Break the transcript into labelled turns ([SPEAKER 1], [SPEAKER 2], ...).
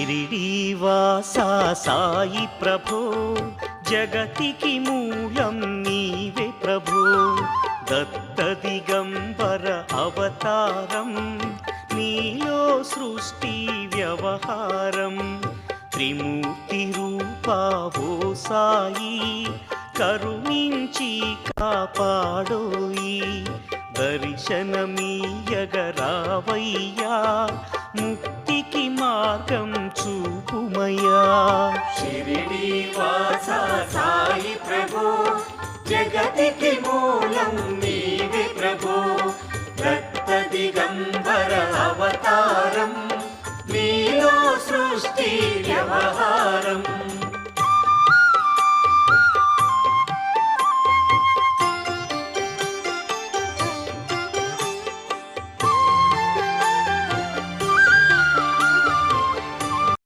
[SPEAKER 1] షిరిడీవాసా సాయి ప్రభో జగతికి మూలం నీవే ప్రభో దత్త దిగంబర అవతారం నీలో సృష్టి వ్యవహారం త్రిమూర్తి రూపావో సాయి కరుణించి కాపాడోయి దర్శనమీయగరావయ్యా ముక్తికి మార్గం చూపుమయ్యా
[SPEAKER 2] షిరిడీవాసా సాయి ప్రభో జగతికి మూలం నీవే ప్రభో దత్త దిగంబర అవతారం నీలో సృష్టి వ్యవహారం